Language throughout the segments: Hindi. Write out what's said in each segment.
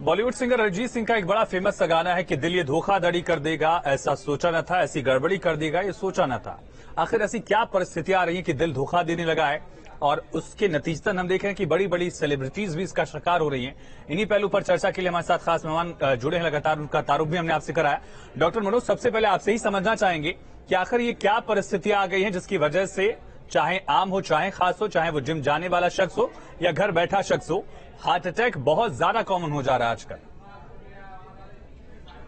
बॉलीवुड सिंगर अरिजीत सिंह का एक बड़ा फेमस सा गाना है कि दिल ये धोखाधड़ी कर देगा, ऐसा सोचा न था, ऐसी गड़बड़ी कर देगा, ये सोचा न था। आखिर ऐसी क्या परिस्थितियां आ रही हैं कि दिल धोखा देने लगा है और उसके नतीजतन हम देख रहे हैं कि बड़ी बड़ी सेलिब्रिटीज भी इसका शिकार हो रही हैं। इन्हीं पहलू पर चर्चा के लिए हमारे साथ खास मेहमान जुड़े हैं लगातार, उनका तारुफ भी हमने आपसे कराया। डॉक्टर मनोज, सबसे पहले आपसे ही समझना चाहेंगे कि आखिर ये क्या परिस्थितियां आ गई हैं जिसकी वजह से चाहे आम हो, चाहे खास हो, चाहे वो जिम जाने वाला शख्स हो या घर बैठा शख्स हो, हार्ट अटैक बहुत ज्यादा कॉमन हो जा रहा है आजकल।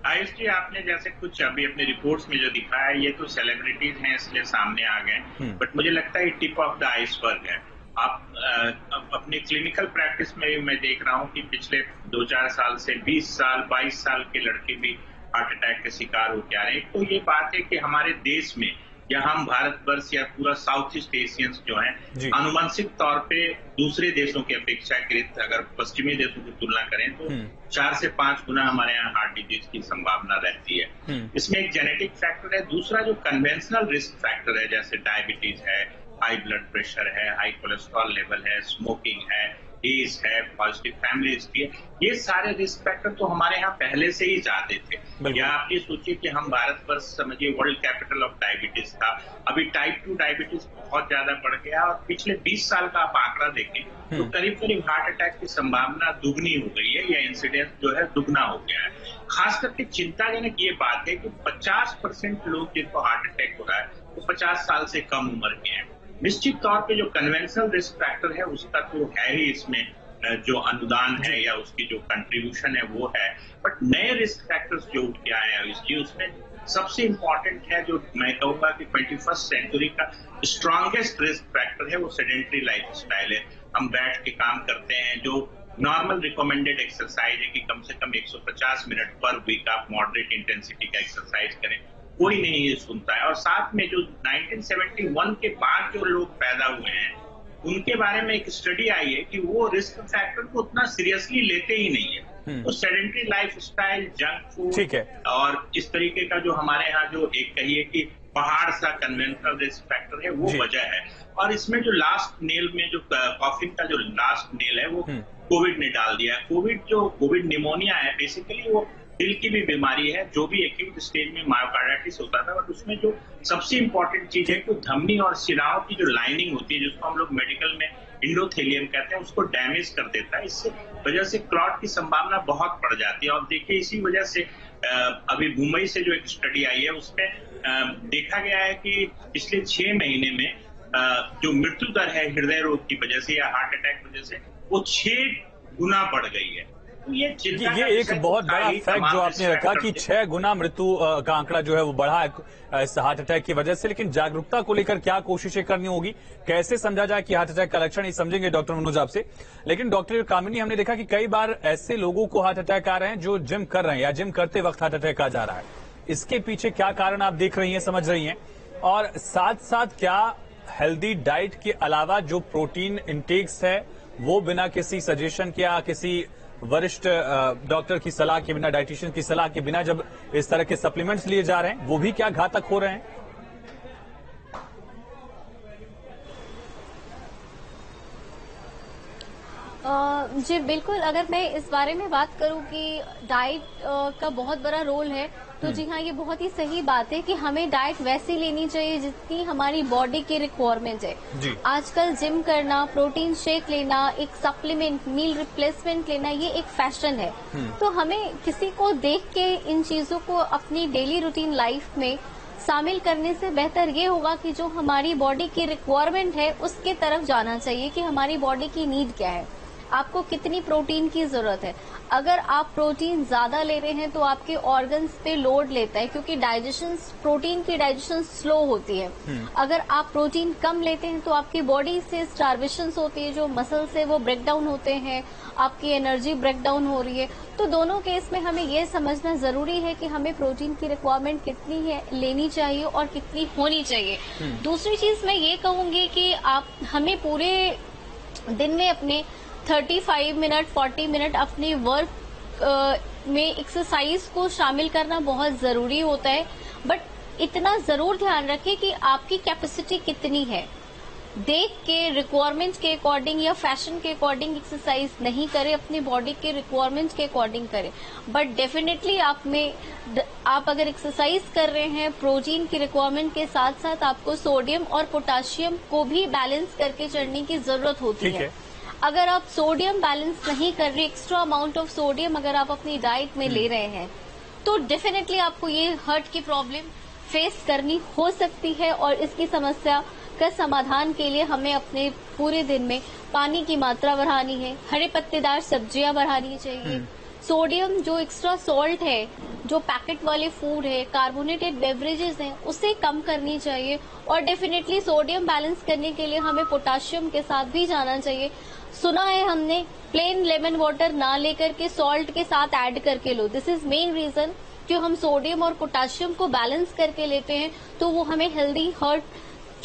आयुष जी, आपने जैसे कुछ अभी अपने रिपोर्ट्स में जो दिखाया है, ये तो सेलिब्रिटीज हैं इसलिए सामने आ गए, बट मुझे लगता है टिप ऑफ द आइसबर्ग है। आप अपनी क्लिनिकल प्रैक्टिस में मैं देख रहा हूँ कि पिछले 2-4 साल से 20 साल 22 साल के लड़के भी हार्ट अटैक के शिकार होते आ रहे हैं। तो ये बात है कि हमारे देश में या हम भारतवर्ष या पूरा साउथ ईस्ट एशियंस जो हैं, आनुवंशिक तौर पे दूसरे देशों की अपेक्षाकृत अगर पश्चिमी देशों की तुलना करें तो 4 से 5 गुना हमारे यहाँ हार्ट डिजीज की संभावना रहती है। इसमें एक जेनेटिक फैक्टर है, दूसरा जो कन्वेंशनल रिस्क फैक्टर है जैसे डायबिटीज है, हाई ब्लड प्रेशर है, हाई कोलेस्ट्रॉल लेवल है, स्मोकिंग है, एज है, पॉजिटिव फैमिली हिस्ट्री है, ये सारे रिस्क फैक्टर तो हमारे यहाँ पहले से ही ज्यादा थे। या आप ये सोचिए कि हम भारत वर्ष समझिए वर्ल्ड कैपिटल ऑफ डायबिटीज था, अभी टाइप 2 डायबिटीज बहुत ज्यादा बढ़ गया और पिछले 20 साल का आप आंकड़ा देखें तो करीब करीब हार्ट अटैक की संभावना दुगनी हो गई है या इंसिडेंस जो है दुगना हो गया है। खास करके चिंताजनक ये बात है कि 50% लोग जिनको हार्ट अटैक हो रहा है वो 50 साल से कम उम्र के हैं। निश्चित तौर पे जो कन्वेंशनल रिस्क फैक्टर है उसका तो है ही, इसमें जो अनुदान है या उसकी जो कंट्रीब्यूशन है वो है, बट नए रिस्क फैक्टर्स जो उठ के आए हैं इसलिए उसमें सबसे इम्पोर्टेंट है जो मैं कहूंगा कि 21st सेंचुरी का स्ट्रॉन्गेस्ट रिस्क फैक्टर है वो सेडेंटरी लाइफ स्टाइल है। हम बैठ के काम करते हैं, जो नॉर्मल रिकमेंडेड एक्सरसाइज है कि कम से कम 150 मिनट पर वीक आप मॉडरेट इंटेंसिटी का एक्सरसाइज करें, कोई नहीं ये सुनता है। और साथ में जो 1971 के बाद जो लोग पैदा हुए हैं उनके बारे में एक स्टडी आई है कि वो रिस्क फैक्टर को उतना सीरियसली लेते ही नहीं है। तो sedentary life style, junk food और इस तरीके का जो हमारे यहाँ जो एक कहिए कि पहाड़ सा कन्वेंशनल रिस्क फैक्टर है वो वजह है। और इसमें जो लास्ट नेल में जो कॉफिन का जो लास्ट नेल है वो कोविड ने डाल दिया है। कोविड निमोनिया है, बेसिकली वो दिल की भी बीमारी है, जो भी एक्यूट स्टेज में मायोकार्डाइटिस होता था, बट उसमें जो सबसे इम्पोर्टेंट चीज है कि धमनी और शिराओं की जो लाइनिंग होती है जिसको हम लोग मेडिकल में इंडोथेलियम कहते हैं, उसको डैमेज कर देता है। इससे वजह से क्लॉट की संभावना बहुत बढ़ जाती है। और देखिए इसी वजह से अभी मुंबई से जो एक स्टडी आई है उसमें देखा गया है कि पिछले 6 महीने में जो मृत्यु दर है हृदय रोग की वजह से या हार्ट अटैक की वजह से वो 6 गुना बढ़ गई है। ये एक बहुत बड़ा फैक्ट जो आपने रखा कि 6 गुना मृत्यु का आंकड़ा जो है वो बढ़ा है इस हार्ट अटैक की वजह से। लेकिन जागरूकता को लेकर क्या कोशिशें करनी होगी, कैसे समझा जाए कि हार्ट अटैक का लक्षण, ये समझेंगे डॉक्टर मनोज आपसे। लेकिन डॉक्टर कामिनी, हमने देखा कि कई बार ऐसे लोगों को हार्ट अटैक आ रहे हैं जो जिम कर रहे हैं या जिम करते वक्त हार्ट अटैक आ जा रहा है। इसके पीछे क्या कारण आप देख रही हैं, समझ रही हैं? और साथ साथ क्या हेल्दी डाइट के अलावा जो प्रोटीन इंटेक्स है वो बिना किसी सजेशन के या किसी वरिष्ठ डॉक्टर की सलाह के बिना, डाइटिशियन की सलाह के बिना जब इस तरह के सप्लीमेंट्स लिए जा रहे हैं, वो भी क्या घातक हो रहे हैं? जी बिल्कुल, अगर मैं इस बारे में बात करूं कि डाइट का बहुत बड़ा रोल है तो जी हाँ, ये बहुत ही सही बात है कि हमें डाइट वैसी लेनी चाहिए जितनी हमारी बॉडी की रिक्वायरमेंट है। आजकल जिम करना, प्रोटीन शेक लेना, एक सप्लीमेंट, मील रिप्लेसमेंट लेना, ये एक फैशन है। तो हमें किसी को देख के इन चीजों को अपनी डेली रूटीन लाइफ में शामिल करने से बेहतर ये होगा कि जो हमारी बॉडी की रिक्वायरमेंट है उसके तरफ जाना चाहिए कि हमारी बॉडी की नीड क्या है, आपको कितनी प्रोटीन की जरूरत है। अगर आप प्रोटीन ज्यादा ले रहे हैं तो आपके ऑर्गन्स पे लोड लेता है क्योंकि प्रोटीन की डाइजेशन स्लो होती है। अगर आप प्रोटीन कम लेते हैं तो आपकी बॉडी से स्टार्वेशन होती है, जो मसल से वो ब्रेक डाउन होते हैं, आपकी एनर्जी ब्रेक डाउन हो रही है। तो दोनों केस में हमें ये समझना जरूरी है कि हमें प्रोटीन की रिक्वायरमेंट कितनी है, लेनी चाहिए और कितनी होनी चाहिए। दूसरी चीज मैं ये कहूंगी कि हमें पूरे दिन में अपने 35 मिनट 40 मिनट अपने वर्क में एक्सरसाइज को शामिल करना बहुत जरूरी होता है, बट इतना जरूर ध्यान रखें कि आपकी कैपेसिटी कितनी है। देख के रिक्वायरमेंट के अकॉर्डिंग या फैशन के अकॉर्डिंग एक्सरसाइज नहीं करें, अपनी बॉडी के रिक्वायरमेंट के अकॉर्डिंग करें। बट डेफिनेटली आप अगर एक्सरसाइज कर रहे हैं, प्रोटीन की रिक्वायरमेंट के साथ साथ आपको सोडियम और पोटाशियम को भी बैलेंस करके चलने की जरूरत होती है। अगर आप सोडियम बैलेंस नहीं कर रहे, एक्स्ट्रा अमाउंट ऑफ सोडियम अगर आप अपनी डाइट में ले रहे हैं, तो डेफिनेटली आपको ये हार्ट की प्रॉब्लम फेस करनी हो सकती है। और इसकी समस्या का समाधान के लिए हमें अपने पूरे दिन में पानी की मात्रा बढ़ानी है, हरे पत्तेदार सब्जियां बढ़ानी चाहिए, सोडियम जो एक्स्ट्रा सॉल्ट है, जो पैकेट वाले फूड है, कार्बोनेटेड बेवरेजेस हैं, उसे कम करनी चाहिए। और डेफिनेटली सोडियम बैलेंस करने के लिए हमें पोटाशियम के साथ भी जाना चाहिए। सुना है हमने प्लेन लेमन वाटर ना लेकर के सॉल्ट के साथ ऐड करके लो। दिस इज मेन रीजन कि हम सोडियम और पोटाशियम को बैलेंस करके लेते हैं तो वो हमें हेल्दी हार्ट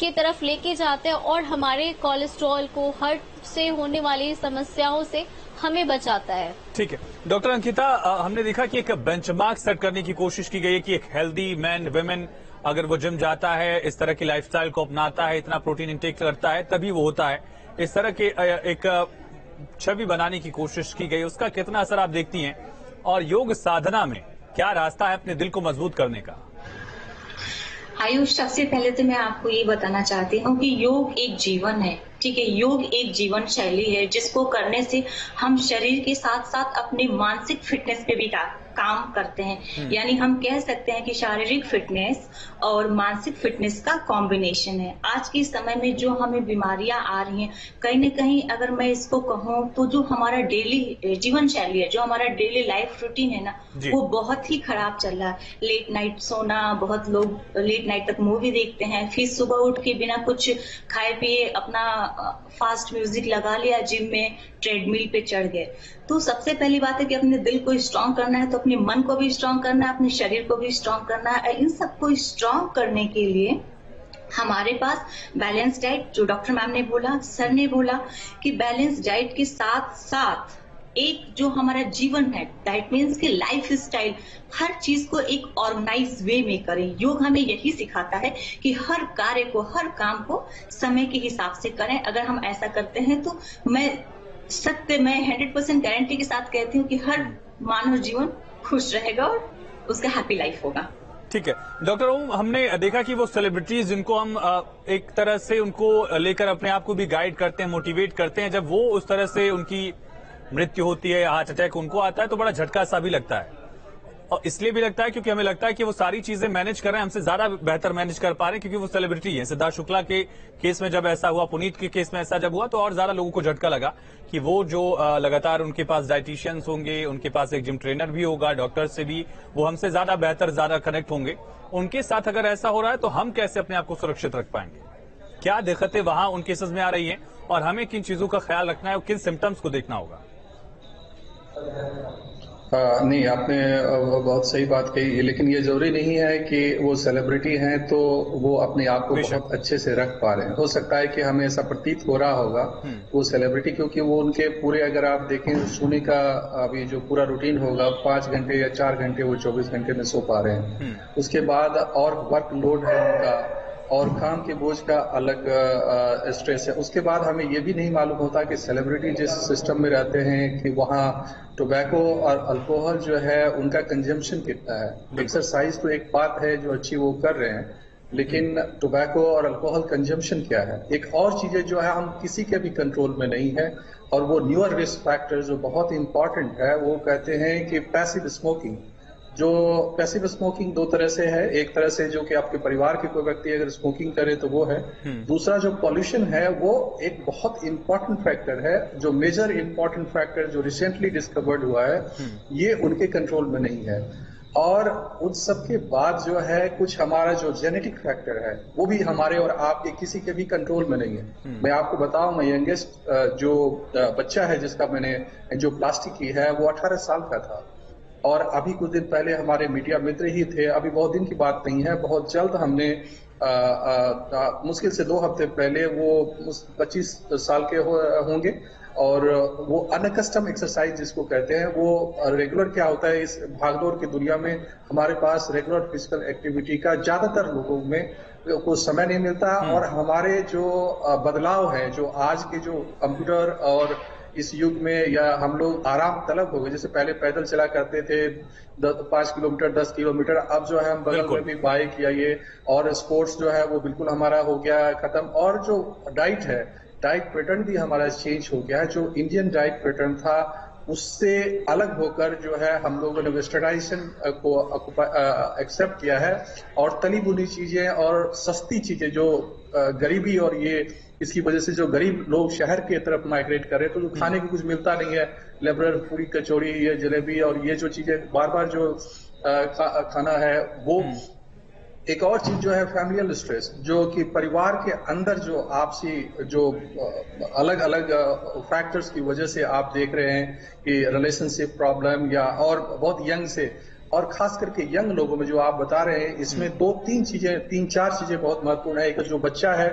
की तरफ लेके जाते हैं और हमारे कोलेस्ट्रॉल को, हार्ट से होने वाली समस्याओं से हमें बचाता है। ठीक है डॉक्टर अंकिता, हमने देखा कि एक बेंचमार्क सेट करने की कोशिश की गई है कि एक हेल्दी मैन वुमेन अगर वो जिम जाता है, इस तरह की लाइफस्टाइल को अपनाता है, इतना प्रोटीन इंटेक करता है, तभी वो होता है। इस तरह के एक छवि बनाने की कोशिश की गई, उसका कितना असर आप देखती हैं? और योग साधना में क्या रास्ता है अपने दिल को मजबूत करने का? आयुष, सबसे पहले तो मैं आपको ये बताना चाहती हूँ कि योग एक जीवन है। ठीक है, योग एक जीवन शैली है जिसको करने से हम शरीर के साथ साथ अपने मानसिक फिटनेस पे भी काम करते हैं। यानी हम कह सकते हैं कि शारीरिक फिटनेस और मानसिक फिटनेस का कॉम्बिनेशन है। आज के समय में जो हमें बीमारियां आ रही हैं, कहीं न कहीं अगर मैं इसको कहूँ तो जो हमारा डेली जीवन शैली है, जो हमारा डेली लाइफ रूटीन है ना, वो बहुत ही खराब चल रहा है। लेट नाइट सोना, बहुत लोग लेट नाइट तक मूवी देखते हैं, फिर सुबह उठ के बिना कुछ खाए पिए अपना फास्ट म्यूजिक लगा लिया, जिम में ट्रेडमिल पे चढ़ गए। तो सबसे पहली बात है कि अपने दिल को स्ट्रांग करना है तो अपने मन को भी स्ट्रांग करना है, अपने शरीर को भी स्ट्रांग करना है। इन सबको स्ट्रांग करने के लिए हमारे पास बैलेंस डाइट, जो डॉक्टर मैम ने बोला, सर ने बोला कि बैलेंस डाइट के साथ साथ एक जो हमारा जीवन है, दैट मीन्स कि लाइफ स्टाइल, हर चीज को एक ऑर्गेनाइज वे में करें। योग हमें यही सिखाता है कि हर कार्य को, हर काम को समय के हिसाब से करें। अगर हम ऐसा करते हैं तो मैं 100% गारंटी के साथ कहती हूँ कि हर मानव जीवन खुश रहेगा और उसका हैप्पी लाइफ होगा। ठीक है डॉक्टर ओम, हमने देखा कि वो सेलिब्रिटीज जिनको हम एक तरह से उनको लेकर अपने आप को भी गाइड करते हैं, मोटिवेट करते हैं, जब वो उस तरह से उनकी मृत्यु होती है, हार्ट अटैक उनको आता है, तो बड़ा झटका सा भी लगता है। और इसलिए भी लगता है क्योंकि हमें लगता है कि वो सारी चीजें मैनेज कर रहे हैं, हमसे ज्यादा बेहतर मैनेज कर पा रहे हैं क्योंकि वो सेलिब्रिटी है। सिद्धार्थ शुक्ला के केस में जब ऐसा हुआ, पुनीत के केस में ऐसा जब हुआ, तो और ज्यादा लोगों को झटका लगा कि वो जो लगातार उनके पास डाइटिशियंस होंगे, उनके पास एक जिम ट्रेनर भी होगा, डॉक्टर से भी वो हमसे ज्यादा बेहतर, ज्यादा कनेक्ट होंगे। उनके साथ अगर ऐसा हो रहा है तो हम कैसे अपने आप को सुरक्षित रख पाएंगे? क्या दिक्कतें वहां उन केसेस में आ रही हैं और हमें किन चीजों का ख्याल रखना है और किन सिम्टम्स को देखना होगा? नहीं, आपने बहुत सही बात कही, लेकिन ये जरूरी नहीं है कि वो सेलिब्रिटी हैं तो वो अपने आप को बहुत अच्छे से रख पा रहे हैं। हो सकता है कि हमें ऐसा प्रतीत हो रहा होगा वो सेलिब्रिटी, क्योंकि वो उनके पूरे, अगर आप देखें सोने का अभी जो पूरा रूटीन होगा, 5 घंटे या 4 घंटे वो 24 घंटे में सो पा रहे हैं। उसके बाद और वर्क लोड है उनका और काम के बोझ का अलग स्ट्रेस है। उसके बाद हमें ये भी नहीं मालूम होता कि सेलिब्रिटी जिस सिस्टम में रहते हैं कि वहाँ टोबैको और अल्कोहल जो है उनका कंजम्पशन कितना है। एक्सरसाइज तो एक बात है जो अच्छी वो कर रहे हैं, लेकिन टोबैको और अल्कोहल कंजम्पशन क्या है। एक और चीजें जो है हम किसी के भी कंट्रोल में नहीं है, और वो न्यूअर रिस्क फैक्टर जो बहुत इंपॉर्टेंट है, वो कहते हैं कि पैसिव स्मोकिंग। जो पैसिव स्मोकिंग 2 तरह से है, एक तरह से जो कि आपके परिवार के कोई व्यक्ति अगर स्मोकिंग करे तो वो है। दूसरा जो पॉल्यूशन है वो एक बहुत इंपॉर्टेंट फैक्टर है, जो मेजर इंपॉर्टेंट फैक्टर जो रिसेंटली डिस्कवर्ड हुआ है, ये उनके कंट्रोल में नहीं है। और उन सब के बाद जो है कुछ हमारा जो जेनेटिक फैक्टर है वो भी हमारे और आपके किसी के भी कंट्रोल में नहीं है। मैं आपको बताऊं, मैं यंगेस्ट जो बच्चा है जिसका मैंने जो प्लास्टिक की है वो 18 साल का था, और अभी कुछ दिन पहले हमारे मीडिया मित्र ही थे, अभी बहुत दिन की बात नहीं है, बहुत जल्द हमने मुश्किल से 2 हफ्ते पहले वो 25 साल के होंगे, और वो अनकस्टम एक्सरसाइज जिसको कहते हैं, वो रेगुलर क्या होता है इस भागदौड़ की दुनिया में, हमारे पास रेगुलर फिजिकल एक्टिविटी का ज्यादातर लोगों में को समय नहीं मिलता, और हमारे जो बदलाव है, जो आज के जो कंप्यूटर और इस युग में, या हम लोग आराम तलब हो गए। जैसे पहले पैदल चला करते थे 5 किलोमीटर 10 किलोमीटर, अब जो है हम बगल में भी बाइक या ये, और स्पोर्ट्स जो है वो बिल्कुल हमारा हो गया खत्म। और जो डाइट है, डाइट पैटर्न भी हमारा चेंज हो गया है। जो इंडियन डाइट पैटर्न था उससे अलग होकर जो है हम लोगों ने वेस्टर्नाइजेशन को एक्सेप्ट किया है, और तली भुनी चीजें और सस्ती चीजें, जो गरीबी और ये इसकी वजह से जो गरीब लोग शहर की तरफ माइग्रेट कर रहे हैं, तो जो खाने को कुछ मिलता नहीं है, लेबरर पूरी कचौड़ी, ये जलेबी और ये जो चीजें बार बार जो खाना है वो। एक और चीज जो है फैमिलियल स्ट्रेस, जो कि परिवार के अंदर जो आपसी जो अलग अलग फैक्टर्स की वजह से आप देख रहे हैं कि रिलेशनशिप प्रॉब्लम, या और बहुत यंग से, और खास करके यंग लोगों में जो आप बता रहे हैं, इसमें 3-4 चीजें बहुत महत्वपूर्ण है। एक जो बच्चा है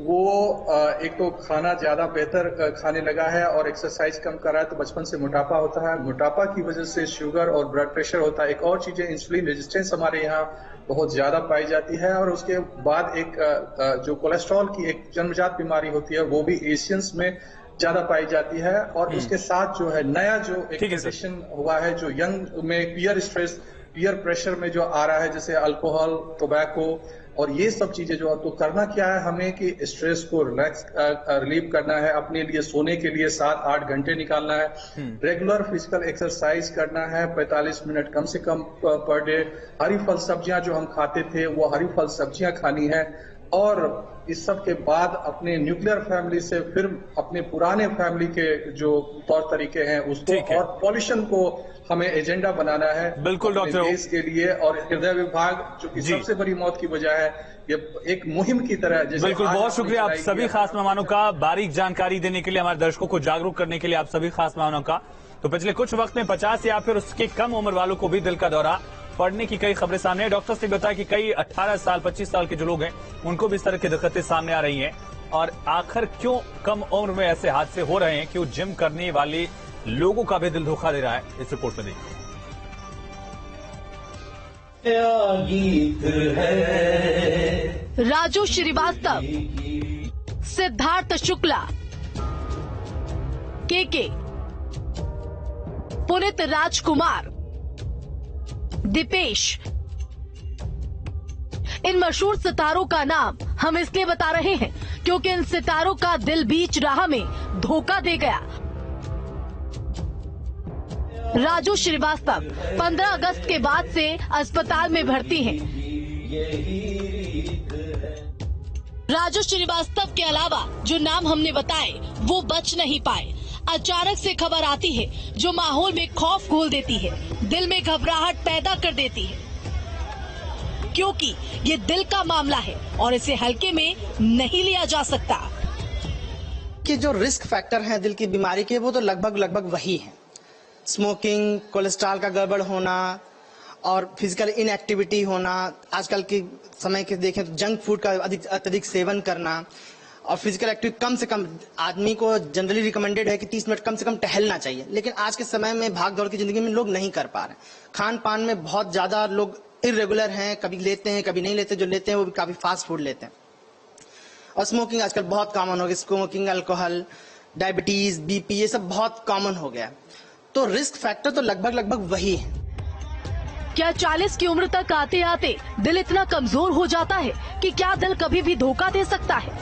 वो एक तो खाना ज्यादा बेहतर खाने लगा है और एक्सरसाइज कम कर रहा है, तो बचपन से मोटापा होता है। मोटापा की वजह से शुगर और ब्लड प्रेशर होता है। एक और चीजें, इंसुलिन रेजिस्टेंस हमारे यहाँ बहुत ज्यादा पाई जाती है। और उसके बाद एक जो कोलेस्ट्रॉल की एक जन्मजात बीमारी होती है, वो भी एशियंस में ज्यादा पाई जाती है। और उसके साथ जो है नया जो एक कंडीशन हुआ है, जो यंग में पीयर स्ट्रेस, पीयर प्रेशर में जो आ रहा है, जैसे अल्कोहल, टोबैको और ये सब चीजें जो, तो करना क्या है हमें कि स्ट्रेस को रिलीव करना है, अपने लिए सोने के लिए 7-8 घंटे निकालना है, रेगुलर फिजिकल एक्सरसाइज करना है 45 मिनट कम से कम पर डे। हरी फल सब्जियां जो हम खाते थे वो हरी फल सब्जियां खानी है। और इस सब के बाद अपने न्यूक्लियर फैमिली से फिर अपने पुराने फैमिली के जो तौर तरीके हैं उसको, और पॉल्यूशन को हमें एजेंडा बनाना है बिल्कुल डॉक्टर देश के लिए। और हृदय विभाग जो कि सबसे बड़ी मौत की वजह है, ये एक मुहिम की तरह। बिल्कुल, बहुत शुक्रिया आप सभी खास मेहमानों का, बारीक जानकारी देने के लिए, हमारे दर्शकों को जागरूक करने के लिए आप सभी खास मेहमानों का। तो पिछले कुछ वक्त में 50 या फिर उसके कम उम्र वालों को भी दिल का दौरा पड़ने की कई खबरें सामने है। डॉक्टर्स ने बताया कि कई 18 साल 25 साल के जो लोग हैं उनको भी इस तरह की दिक्कतें सामने आ रही हैं। और आखिर क्यों कम उम्र में ऐसे हादसे हो रहे हैं, क्यों जिम करने वाले लोगों का भी दिल धोखा दे रहा है, इस रिपोर्ट में देखिए। राजू श्रीवास्तव, सिद्धार्थ शुक्ला, के पुनीत राजकुमार, दीपेश, इन मशहूर सितारों का नाम हम इसलिए बता रहे हैं क्योंकि इन सितारों का दिल बीच राह में धोखा दे गया। राजू श्रीवास्तव 15 अगस्त के बाद से अस्पताल में भर्ती हैं। राजू श्रीवास्तव के अलावा जो नाम हमने बताए वो बच नहीं पाए। अचानक से खबर आती है जो माहौल में खौफ घोल देती है, दिल में घबराहट पैदा कर देती है, क्योंकि ये दिल का मामला है और इसे हल्के में नहीं लिया जा सकता। कि जो रिस्क फैक्टर हैं दिल की बीमारी के, वो तो लगभग वही हैं। स्मोकिंग, कोलेस्ट्रॉल का गड़बड़ होना और फिजिकल इनएक्टिविटी होना, आजकल के समय के देखें तो जंक फूड का अत्यधिक सेवन करना, और फिजिकल एक्टिविटी कम से कम। आदमी को जनरली रिकमेंडेड है कि 30 मिनट कम से कम टहलना चाहिए, लेकिन आज के समय में भाग दौड़ की जिंदगी में लोग नहीं कर पा रहे। खान पान में बहुत ज्यादा लोग इरेगुलर हैं, कभी लेते हैं कभी नहीं लेते, जो लेते हैं वो भी काफी फास्ट फूड लेते हैं। और स्मोकिंग आजकल बहुत कॉमन हो गया, स्मोकिंग, अल्कोहल, डायबिटीज, बीपी, ये सब बहुत कॉमन हो गया। तो रिस्क फैक्टर तो लगभग वही है। क्या 40 की उम्र तक आते आते दिल इतना कमजोर हो जाता है कि क्या दिल कभी भी धोखा दे सकता है?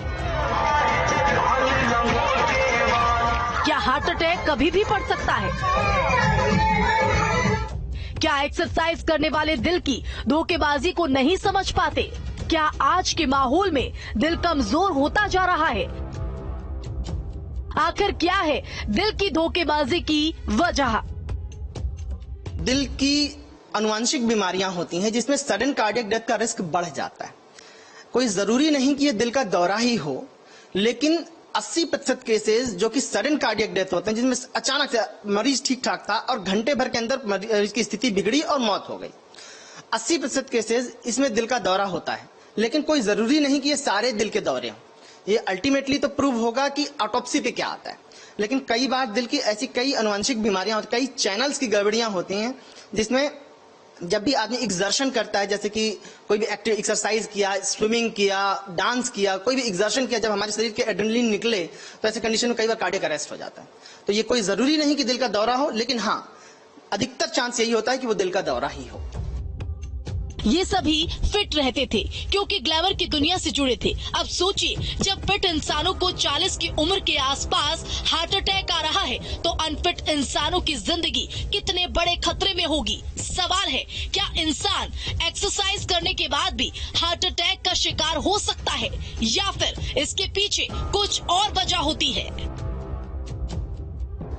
क्या हार्ट अटैक कभी भी पड़ सकता है? क्या एक्सरसाइज करने वाले दिल की धोखेबाजी को नहीं समझ पाते? क्या आज के माहौल में दिल कमजोर होता जा रहा है? आखिर क्या है दिल की धोखेबाजी की वजह? दिल की अनुवांशिक बीमारियां होती हैं जिसमें सडन कार्डियक डेथ का रिस्क बढ़ जाता है। कोई जरूरी नहीं कि ये दिल का दौरा ही हो, लेकिन 80% केसेस जो कि सडन कार्डियक डेथ होते हैं, जिसमें अचानक से मरीज ठीक ठाक था और घंटे भर के अंदर मरीज की स्थिति बिगड़ी और मौत हो गई। 80% केसेस इसमें दिल का दौरा होता है, लेकिन कोई जरूरी नहीं कि ये सारे दिल के दौरे हों। ये अल्टीमेटली तो प्रूव होगा कि ऑटोप्सी पे क्या आता है, लेकिन कई बार दिल की ऐसी कई अनुवांशिक बीमारियां होती, कई चैनल्स की गड़बड़ियां होती हैं जिसमें जब भी आदमी एक्सर्शन करता है, जैसे कि कोई भी एक्टिव एक्सरसाइज किया, स्विमिंग किया, डांस किया, कोई भी एक्सर्शन किया, जब हमारे शरीर के एड्रेनलिन निकले तो ऐसे कंडीशन में कई बार कार्डियक अरेस्ट हो जाता है। तो ये कोई जरूरी नहीं कि दिल का दौरा हो, लेकिन हाँ अधिकतर चांस यही होता है कि वो दिल का दौरा ही हो। ये सभी फिट रहते थे क्योंकि ग्लैमर की दुनिया से जुड़े थे। अब सोचिए, जब फिट इंसानों को 40 की उम्र के आसपास हार्ट अटैक आ रहा है तो अनफिट इंसानों की जिंदगी कितने बड़े खतरे में होगी। सवाल है, क्या इंसान एक्सरसाइज करने के बाद भी हार्ट अटैक का शिकार हो सकता है या फिर इसके पीछे कुछ और वजह होती है?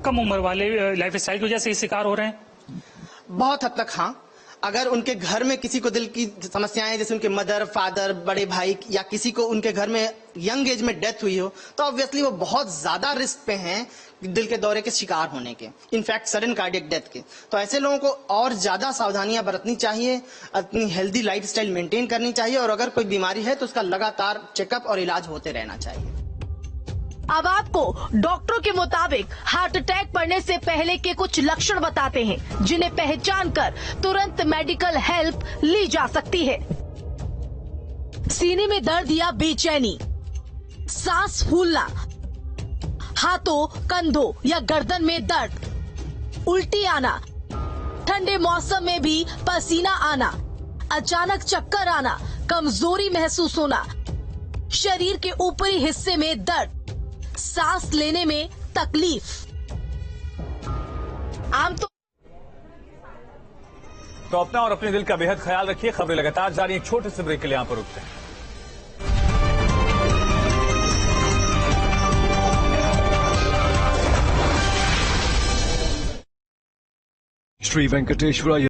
कम उम्र वाले लाइफस्टाइल की वजह से शिकार हो रहे हैं। बहुत हद तक हाँ। अगर उनके घर में किसी को दिल की समस्याएं, जैसे उनके मदर, फादर, बड़े भाई या किसी को उनके घर में यंग एज में डेथ हुई हो, तो ऑब्वियसली वो बहुत ज्यादा रिस्क पे हैं दिल के दौरे के शिकार होने के, इनफैक्ट सडन कार्डियक डेथ के। तो ऐसे लोगों को और ज्यादा सावधानियां बरतनी चाहिए, अपनी हेल्दी लाइफस्टाइल मेंटेन करनी चाहिए और अगर कोई बीमारी है तो उसका लगातार चेकअप और इलाज होते रहना चाहिए। अब आपको डॉक्टरों के मुताबिक हार्ट अटैक पड़ने से पहले के कुछ लक्षण बताते हैं जिन्हें पहचान कर तुरंत मेडिकल हेल्प ली जा सकती है। सीने में दर्द या बेचैनी, सांस फूलना, हाथों, कंधों या गर्दन में दर्द, उल्टी आना, ठंडे मौसम में भी पसीना आना, अचानक चक्कर आना, कमजोरी महसूस होना, शरीर के ऊपरी हिस्से में दर्द, सांस लेने में तकलीफ। तो अपना और अपने दिल का बेहद ख्याल रखिए। खबरें लगातार जारी, एक छोटे से ब्रेक के लिए यहां पर रुकते हैं। श्री वेंकटेश्वर